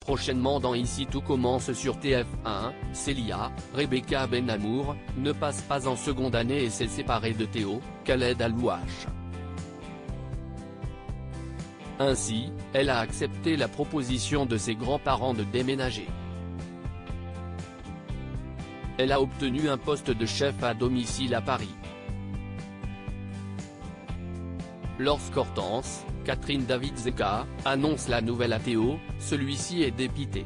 prochainement dans Ici tout commence sur TF1, Célia, Rebecca Benhamour, ne passe pas en seconde année et s'est séparée de Théo, Khaled Alouache. Ainsi, elle a accepté la proposition de ses grands-parents de déménager. Elle a obtenu un poste de chef à domicile à Paris. Lorsqu'Hortense, Catherine David-Zeka, annonce la nouvelle à Théo, celui-ci est dépité.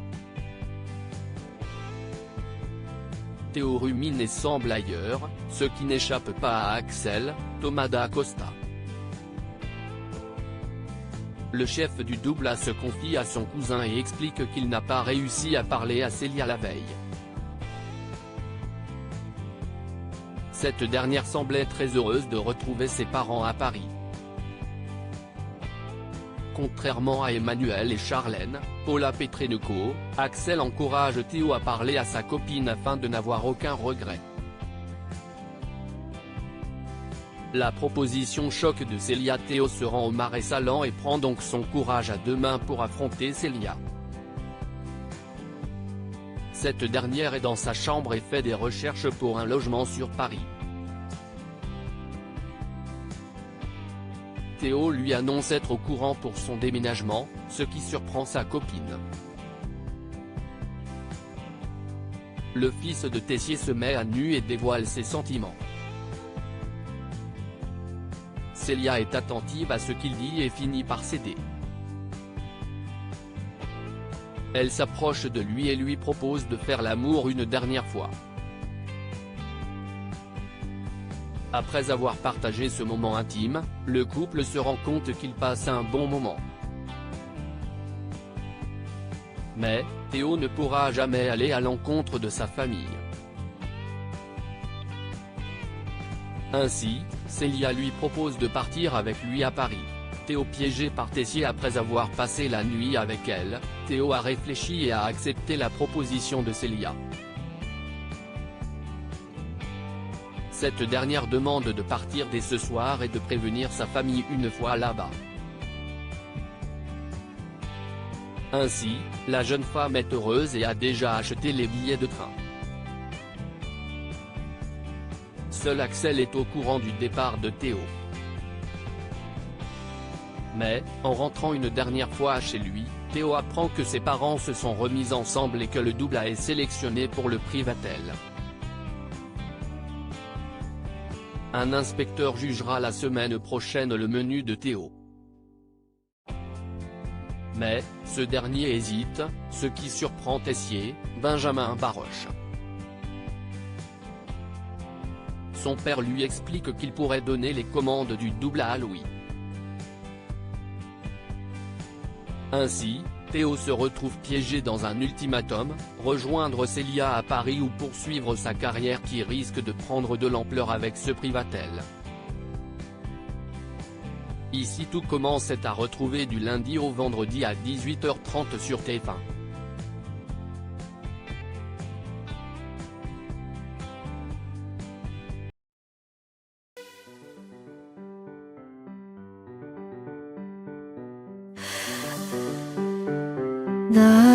Théo rumine et semble ailleurs, ce qui n'échappe pas à Axel, Thomas da Costa. Le chef du double se confie à son cousin et explique qu'il n'a pas réussi à parler à Célia la veille. Cette dernière semblait très heureuse de retrouver ses parents à Paris. Contrairement à Emmanuel et Charlène, Paula Petrenko, Axel encourage Théo à parler à sa copine afin de n'avoir aucun regret. La proposition choc de Célia. Théo se rend au Marais Sallant et prend donc son courage à deux mains pour affronter Célia. Cette dernière est dans sa chambre et fait des recherches pour un logement sur Paris. Théo lui annonce être au courant pour son déménagement, ce qui surprend sa copine. Le fils de Tessier se met à nu et dévoile ses sentiments. Célia est attentive à ce qu'il dit et finit par céder. Elle s'approche de lui et lui propose de faire l'amour une dernière fois. Après avoir partagé ce moment intime, le couple se rend compte qu'il passe un bon moment. Mais, Théo ne pourra jamais aller à l'encontre de sa famille. Ainsi, Célia lui propose de partir avec lui à Paris. Théo piégé par Tessier après avoir passé la nuit avec elle, Théo a réfléchi et a accepté la proposition de Célia. Cette dernière demande de partir dès ce soir et de prévenir sa famille une fois là-bas. Ainsi, la jeune femme est heureuse et a déjà acheté les billets de train. Seul Axel est au courant du départ de Théo. Mais, en rentrant une dernière fois chez lui, Théo apprend que ses parents se sont remis ensemble et que le double A est sélectionné pour le Privatel. Un inspecteur jugera la semaine prochaine le menu de Théo. Mais, ce dernier hésite, ce qui surprend Tessier, Benjamin Baroche. Son père lui explique qu'il pourrait donner les commandes du double à Louis. Ainsi, Théo se retrouve piégé dans un ultimatum, rejoindre Célia à Paris ou poursuivre sa carrière qui risque de prendre de l'ampleur avec ce Privatel. Ici tout commence est à retrouver du lundi au vendredi à 18h30 sur TF1. 나